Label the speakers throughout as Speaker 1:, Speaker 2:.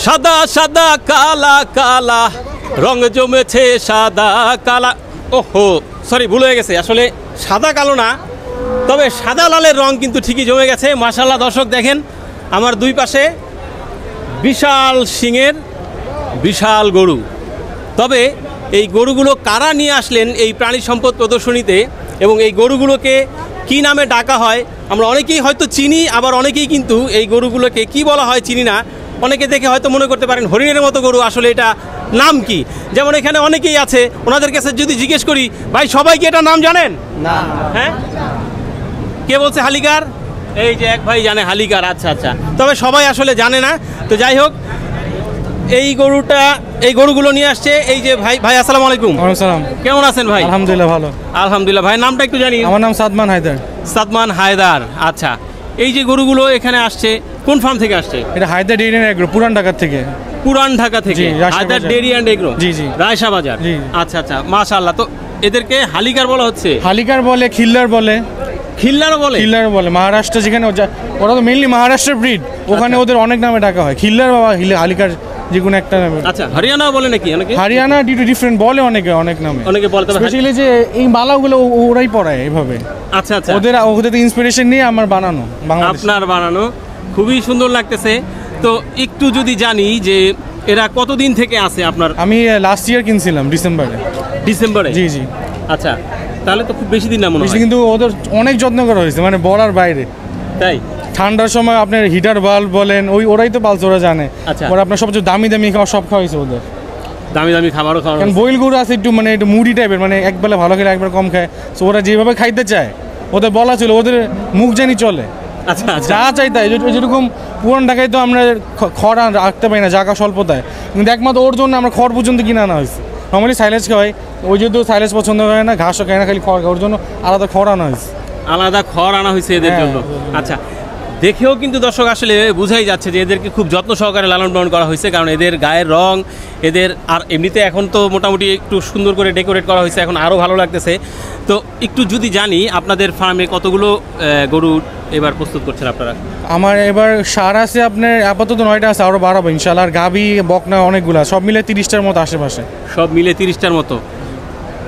Speaker 1: সাদা সাদা কালা কালা রং জমেছে সাদা কালা। ওহো সরি, ভুল হয়ে গেছে, আসলে সাদা কালো না, তবে সাদা লালের রং কিন্তু ঠিকই জমে গেছে। মাশাআল্লাহ দর্শক দেখেন আমার দুই পাশে বিশাল শিংয়ের বিশাল গরু। তবে এই গরুগুলো কারা নিয়ে আসলেন এই প্রাণী সম্পদ প্রদর্শনীতে এবং এই গরুগুলোকে কি নামে ডাকা হয় আমরা অনেকেই হয়তো চিনি, আবার অনেকেই কিন্তু এই গরুগুলোকে কি বলা হয় চিনি না। অনেকে দেখে হয়তো মনে করতে পারেন হরিণের মতো গরু, আসলে এটা নাম কি? যেমন এখানে অনেকেই আছে, ওনাদের কাছে যদি জিজ্ঞেস করি ভাই সবাই কি এটা নাম জানেন? না। হ্যাঁ, কে বলছে হালিকার? এই যে এক ভাই জানে হালিকার। আচ্ছা আচ্ছা, তবে সবাই আসলে জানে না। তো যাই হোক, এই গরুগুলো নিয়ে আসছে এই যে ভাই। ভাই আসসালামু আলাইকুম।
Speaker 2: ওয়ালাইকুম সালাম।
Speaker 1: কেমন আছেন ভাই?
Speaker 2: আলহামদুলিল্লাহ ভালো।
Speaker 1: আলহামদুলিল্লাহ। ভাই নামটা একটু জানি।
Speaker 2: আমার নাম সাদমান হায়দার।
Speaker 1: সাদমান হায়দার। আচ্ছা, এই যে গরুগুলো এখানে আসছে কোন ফার্ম থেকে আসছে?
Speaker 2: এটা হায়দার ডেইরি অ্যান্ড এগ্রো, পুরান ঢাকা থেকে।
Speaker 1: পুরান ঢাকা থেকে? Haidar dairy and agro.
Speaker 2: জি জি,
Speaker 1: রায়শা বাজার। আচ্ছা আচ্ছা, মাশাআল্লাহ। তো এদেরকে হালিকার বলা হচ্ছে?
Speaker 2: হালিকার বলে, খিল্লার বলে।
Speaker 1: খিল্লারও বলে?
Speaker 2: খিল্লার বলে, মহারাষ্ট্র যেখানে ওরা তো মেইনলি মহারাষ্ট্রের ব্রিড, ওখানে ওদের অনেক নামে ডাকা হয়। খিল্লার বা হালিকার যে কোনো একটা নামে।
Speaker 1: আচ্ছা, হরিয়ানাও বলে নাকি অনেকে?
Speaker 2: হরিয়ানা ডিফারেন্ট বলে অনেকে, অনেক নামে
Speaker 1: অনেকে বলে।
Speaker 2: স্পেশালি যে এই মালাগুলো ওরাই পড়ায় এভাবে।
Speaker 1: আচ্ছা আচ্ছা,
Speaker 2: ওদের ইন্সপিরেশন নিয়ে আমার বানানো,
Speaker 1: আপনার বানানো। খুবই সুন্দর লাগতেছে। তো একটু যদি জানি যে এরা কতদিন থেকে আছে আপনার?
Speaker 2: আমি লাস্ট ইয়ার কিনছিলাম ডিসেম্বরে।
Speaker 1: ডিসেম্বরে?
Speaker 2: জি জি।
Speaker 1: আচ্ছা, তাহলে তো খুব বেশি দিন না মনে হয়।
Speaker 2: কিন্তু ওদের অনেক যত্ন করা হয়েছে, মানে বলার বাইরে।
Speaker 1: তাই?
Speaker 2: ঠান্ডার সময় আপনার হিটার বাল্ব বলেন, ওরাই তো পালছে, ওরা জানে।
Speaker 1: আচ্ছা,
Speaker 2: ওরা আপনার সবচেয়ে দামি দামি খাওয়া সব খাওয়াইছে ওদের।
Speaker 1: দামি দামি খাবারও খাওয়া?
Speaker 2: কারণ বইল গরু আছে একটু মানে একটু মুডি টাইপের, মানে একবেলা ভালো খেলে একবার কম খায়। সো ওরা যেভাবে খাইতে চায় ওদের বলা ছিল, ওদের মুখ জানি চলে।
Speaker 1: আচ্ছা,
Speaker 2: যা চাই তাই। যেরকম পুরান ঢাকায় তো আমরা খড় রাখতে পারি না, জায়গা স্বল্পতায়, কিন্তু একমাত্র ওর জন্য আমরা খড় পর্যন্ত কিনে আনা হয়েছে। নর্মালি সাইলেজ খাওয়াই, ওই যেহেতু সাইলেজ পছন্দ হয় না, ঘাসও খায় না, খালি খড় খায়, ওর জন্য আলাদা খড় আনা হয়েছে।
Speaker 1: আলাদা খড় আনা হয়েছে এদের জন্য? আচ্ছা, দেখেও কিন্তু দর্শক আসলে বোঝাই যাচ্ছে যে এদেরকে খুব যত্ন সহকারে লালন পালন করা হয়েছে। কারণ এদের গায়ের রং, এদের আর এমনিতে এখন তো মোটামুটি একটু সুন্দর করে ডেকোরেট করা হয়েছে, এখন আরও ভালো লাগতেছে। তো একটু যদি জানি আপনাদের ফার্মে কতগুলো গরু এবার প্রস্তুত করছেন আপনারা?
Speaker 2: আমার এবার সার আছে আপনার আপাতত 9টা আছে, আরও বাড়াবো ইনশাআল্লাহ। আর গাভি বকনা অনেকগুলো, সব মিলে 30টার মতো আশেপাশে।
Speaker 1: সব মিলে 30টার মতো।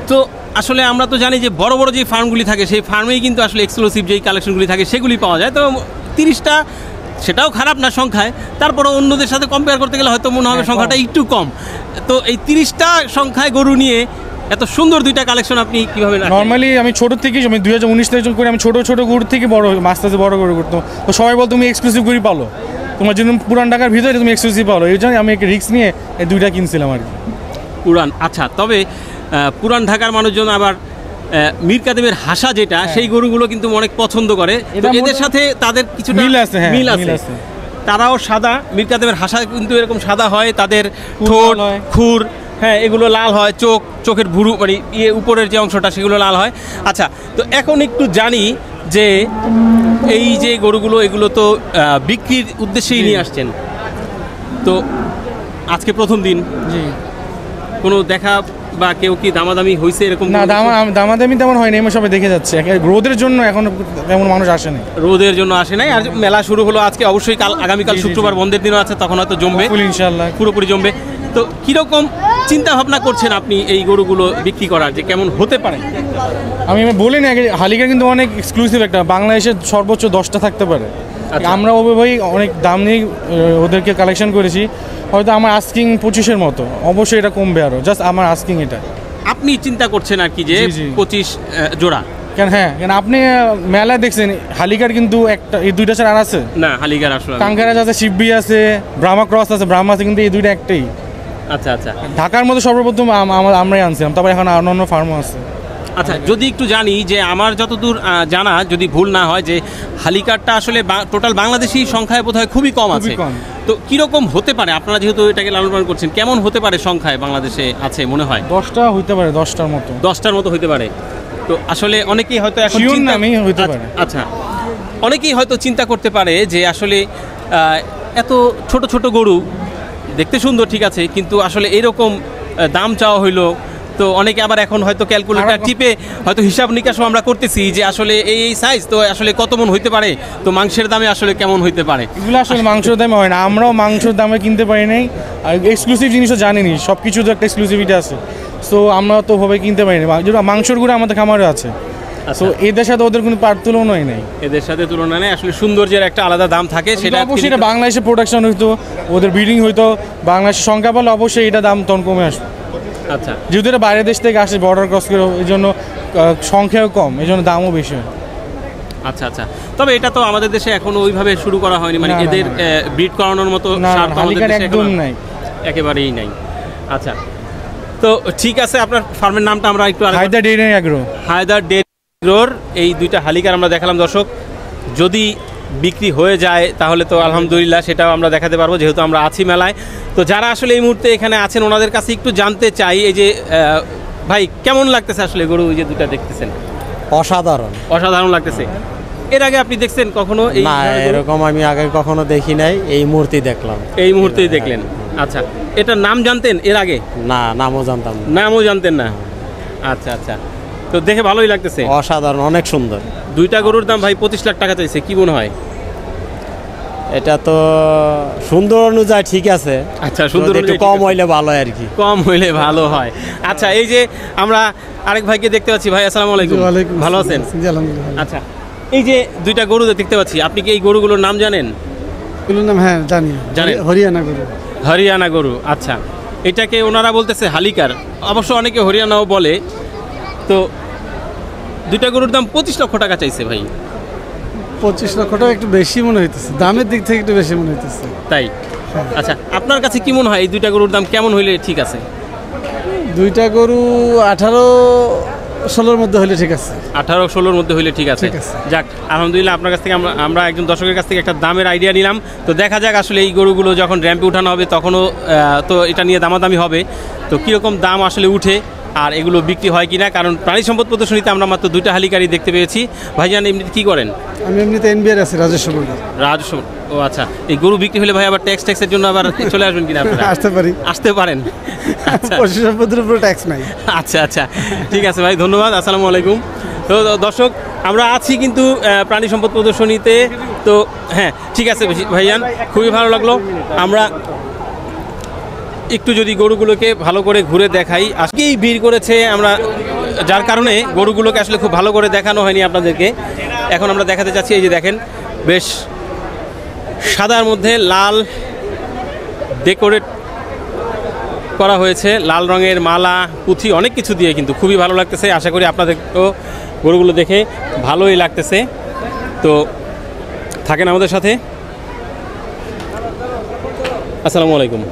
Speaker 1: তো আসলে আমরা তো জানি যে বড় বড় যে ফার্মগুলি থাকে সেই ফার্মেই কিন্তু আসলে এক্সক্লুসিভ যেই কালেকশনগুলি থাকে সেগুলি পাওয়া যায়। তো 30টা সেটাও খারাপ না সংখ্যায়, তারপরে অন্যদের সাথে কম্পেয়ার করতে গেলে হয়তো মনে হবে সংখ্যাটা একটু কম। তো এই 30টা সংখ্যায় গরু নিয়ে এত সুন্দর দুইটা কালেকশন আপনি কীভাবে? নর্মালি
Speaker 2: আমি ছোটো থেকেই, আমি 2019 থেকে করে আমি ছোটো ছোটো গরু থেকে বড় আস্তে আস্তে বড় গরু করতো। তো সবাই বল তুমি এক্সক্লুসিভ গরু পালো, তোমার জন্য পুরান ঢাকার ভিতরে তুমি এক্সক্লুসিভ পালো। এই জন্য আমি একটা রিস্ক নিয়ে এই দুইটা কিনছিলাম আর কি।
Speaker 1: পুরান? আচ্ছা, তবে পুরান ঢাকার মানুষজন আবার মীর কাদেমের হাসা যেটা, সেই গরুগুলো কিন্তু অনেক পছন্দ করে। এদের সাথে তাদের কিছু মিল আছে। মিল আছে। তারাও সাদা, মীর কাদেমের হাসা কিন্তু এরকম সাদা হয়, তাদের ঠোঁট, খুর, হ্যাঁ এগুলো লাল হয়, চোখের ভুরু মানে উপরের যে অংশটা সেগুলো লাল হয়। আচ্ছা, তো এখন একটু জানি যে এই যে গরুগুলো এগুলো তো বিক্রির উদ্দেশ্যেই নিয়ে আসছেন, তো আজকে প্রথম দিন,
Speaker 2: জি,
Speaker 1: কোনো দেখা বা কেউ কি দামাদামি হয়েছে এরকম?
Speaker 2: না, দামাদামি তেমন হয়নি, আমি সবাই দেখে যাচ্ছে। রোদের জন্য এখন তেমন মানুষ আসে না।
Speaker 1: রোদের জন্য আসে নাই। আর মেলা শুরু হলো আজকে, অবশ্যই আগামীকাল শুক্রবার বন্ধের দিনও আছে, তখন হয়তো জমবে ইনশাআল্লাহ, পুরোপুরি জমবে। তো কীরকম চিন্তা ভাবনা করছেন আপনি এই গরুগুলো বিক্রি করার, যে কেমন হতে পারে?
Speaker 2: আমি বলি না, হালিকা কিন্তু অনেক এক্সক্লুসিভ একটা, বাংলাদেশের সর্বোচ্চ 10টা থাকতে পারে। আমরা ওভাবেই অনেক দাম নিয়ে ওদেরকে কালেকশন করেছি। হয়তো আমার আস্কিং 25-এর মতো, অবশ্যই এটা কমবে আরও, জাস্ট আমার আস্কিং এটা।
Speaker 1: আপনি চিন্তা করছেন আর কি যে 25 জোড়া?
Speaker 2: কেন আপনি মেলায় দেখছেন হালিকার কিন্তু একটা, এই দুইটা ছাড়া আর আছে
Speaker 1: না? হালিকার আসলে
Speaker 2: কাঙ্কারাজ আছে, শিববি আছে, ব্রাহ্মা ক্রস আছে, ব্রাহ্মা আছে, কিন্তু এই দুইটা একটাই।
Speaker 1: আচ্ছা আচ্ছা,
Speaker 2: ঢাকার মধ্যে সর্বপ্রথম আমরাই আনছিলাম, তারপরে এখন অন্য ফার্মও আছে।
Speaker 1: আচ্ছা, যদি একটু জানি যে আমার যতদূর জানা, যদি ভুল না হয়, যে হালিকারটা আসলে টোটাল বাংলাদেশি সংখ্যায় বোধহয় খুবই কম আছে। তো কীরকম হতে পারে, আপনারা যেহেতু এটাকে লালন পালন করছেন, কেমন হতে পারে সংখ্যায় বাংলাদেশে আছে মনে হয়?
Speaker 2: 10টা হইতে পারে, 10টার মতো।
Speaker 1: 10টার মতো হইতে পারে। তো আসলে অনেকেই হয়তো এখন
Speaker 2: হইতে পারে।
Speaker 1: আচ্ছা, অনেকেই হয়তো চিন্তা করতে পারে যে আসলে এত ছোট ছোট গরু দেখতে সুন্দর, ঠিক আছে, কিন্তু আসলে এরকম দাম চাওয়া হইলো, তো অনেকে আবার এখন হয়তো ক্যালকুলেটর টিপে হয়তো হিসাব নিকাশও আমরা করতেছি যে আসলে এই সাইজ তো আসলে কত মন হইতে পারে, তো মাংসের দামে আসলে কেমন হইতে পারে।
Speaker 2: এগুলো আসলে মাংসের দামে হয় না, আমরাও মাংসের দামে কিনতে পারি নাই, আর এক্সক্লুসিভ জিনিসও জানিনি, সব কিছু তো একটা এক্সক্লুসিভিটি আছে, সো আমরা তো ওভাবে কিনতে পারি না। যেটা মাংসর গুঁড়ো আমাদের খামারে আছে, সো এদের সাথে ওদের কোনো তুলনাই নেই।
Speaker 1: এদের সাথে তুলনা নেই, আসলে সৌন্দর্যের একটা আলাদা দাম থাকে, সেটা
Speaker 2: অবশ্যই এটা বাংলাদেশে প্রোডাকশন হইতো, ওদের ব্রিডিং হইতো, বাংলাদেশের সংখ্যা বলে অবশ্যই এটা দাম তখন কমে আসবে।
Speaker 1: আচ্ছা,
Speaker 2: যেহেতু এটা বাইরের দেশ থেকে আসে, বর্ডার ক্রস করে, এই জন্য সংখ্যাও কম, এই জন্য দামও বেশি হয়।
Speaker 1: আচ্ছা আচ্ছা, তবে এটা তো আমাদের দেশে এখনো ওইভাবে শুরু করা হয়নি, মানে এদের ব্রিড করানোর মতো
Speaker 2: একদম নাই,
Speaker 1: একেবারেই নাই। আচ্ছা, তো ঠিক আছে, আপনার ফার্মের নামটা আমরা একটু
Speaker 2: Haidar dairy agro.
Speaker 1: Haidar dairy এগ্রোর এই দুইটা হালিকার আমরা দেখালাম দর্শক, যদি বিক্রি হয়ে যায় তাহলে তো আলহামদুলিল্লাহ সেটাও আমরা দেখাতে পারবো, যেহেতু আমরা আছি মেলায়। তো যারা আসলে এই মুহূর্তে এখানে আছেন ওনাদের কাছে একটু জানতে চাই, এই যে ভাই কেমন লাগতেছে আসলে গরু যে দুটা দেখতেছেন?
Speaker 3: অসাধারণ,
Speaker 1: অসাধারণ লাগতেছে। এর আগে আপনি দেখছেন কখনো?
Speaker 3: না, এরকম আমি আগে কখনো দেখি নাই, এই মূর্তি দেখলাম।
Speaker 1: এই মুহূর্তেই দেখলেন? আচ্ছা, এটার নাম জানতেন এর আগে?
Speaker 3: না, নামও জানতাম না।
Speaker 1: নামও জানতেন না? আচ্ছা আচ্ছা, তো দেখে ভালোই লাগতেছে।
Speaker 3: অসাধারণ, অনেক সুন্দর।
Speaker 1: দুইটা গরুর দাম ভাই 25 লাখ টাকা চাইছে, কি মনে হয়?
Speaker 3: এটা তো সুন্দর অনুযায়ী ঠিক আছে।
Speaker 1: আচ্ছা, সুন্দর
Speaker 3: একটু কম হইলে ভালো হয় আর কি,
Speaker 1: কম হইলে ভালো হয়। আচ্ছা, এই যে আমরা আরেক ভাইকে দেখতে পাচ্ছি। ভাই আসসালামু আলাইকুম, ভালো আছেন? আচ্ছা, এই যে দুইটা গরু দেখতে পাচ্ছি, আপনি কি এই গরুগুলোর নাম জানেন?
Speaker 4: নাম হ্যাঁ জানি,
Speaker 1: জানেন?
Speaker 4: হরিয়ানা গরু।
Speaker 1: হরিয়ানা গরু, আচ্ছা। এটাকে ওনারা বলতেছে হালিকার, অবশ্য অনেকে হরিয়ানাও বলে। তো দুইটা গরুর দাম 25 লক্ষ টাকা চাইছে ভাই।
Speaker 4: 25 লক্ষ টাকা একটু বেশি মনে হইতেছে, দামের দিক থেকে একটু বেশি মনে হইতেছে।
Speaker 1: তাই? আচ্ছা, আপনার কাছে কি মনে হয় এই দুইটা গরুর দাম কেমন হইলে ঠিক আছে?
Speaker 4: দুইটা গরু 18-16 মধ্যে হইলে ঠিক আছে।
Speaker 1: 18-16 মধ্যে হইলে ঠিক আছে। যাক, আলহামদুলিল্লাহ আপনার কাছ থেকে আমরা একজন দর্শকের কাছ থেকে একটা দামের আইডিয়া নিলাম। তো দেখা যাক আসলে এই গরুগুলো যখন র্যাম্পে উঠানো হবে তখনও তো এটা নিয়ে দামাদামি হবে, তো কীরকম দাম আসলে উঠে আর এগুলো বিক্রি হয় কিনা। কারণ প্রাণী সম্পদ প্রদর্শনীতে আমরা মাত্র দুইটা হালিকারি দেখতে পেয়েছি। ভাইজান এমনি কী করেন?
Speaker 4: আমি এমনিতে এনবিআর আছি, রাজস্ব বোর্ডে।
Speaker 1: রাজস্ব, ও আচ্ছা। এই গরু বিক্রি হলে ভাই আবার ট্যাক্সের জন্য আবার চলে আসবেন কিনা আপনারা?
Speaker 4: আসতে পারি,
Speaker 1: আসতে পারেন।
Speaker 4: পশু সম্পদের উপর ট্যাক্স নাই।
Speaker 1: আচ্ছা আচ্ছা, ঠিক আছে ভাই, ধন্যবাদ। আসসালামু আলাইকুম। তো দর্শক, আমরা আছি কিন্তু প্রাণী সম্পদ প্রদর্শনীতে। তো হ্যাঁ, ঠিক আছে ভাইজান, খুবই ভালো লাগলো। আমরা একটু যদি গরুগুলোকে ভালো করে ঘুরে দেখাই, আজকেই ভিড় করেছে আমরা, যার কারণে গরুগুলোকে আসলে খুব ভালো করে দেখানো হয়নি আপনাদেরকে। এখন আমরা দেখাতে চাচ্ছি, এই যে দেখেন, বেশ সাদার মধ্যে লাল ডেকোরেট করা হয়েছে, লাল রঙের মালা, পুঁথি, অনেক কিছু দিয়ে কিন্তু খুবই ভালো লাগতেছে। আশা করি আপনাদেরকেও গরুগুলো দেখে ভালোই লাগতেছে। তো থাকেন আমাদের সাথে। আসসালামু আলাইকুম।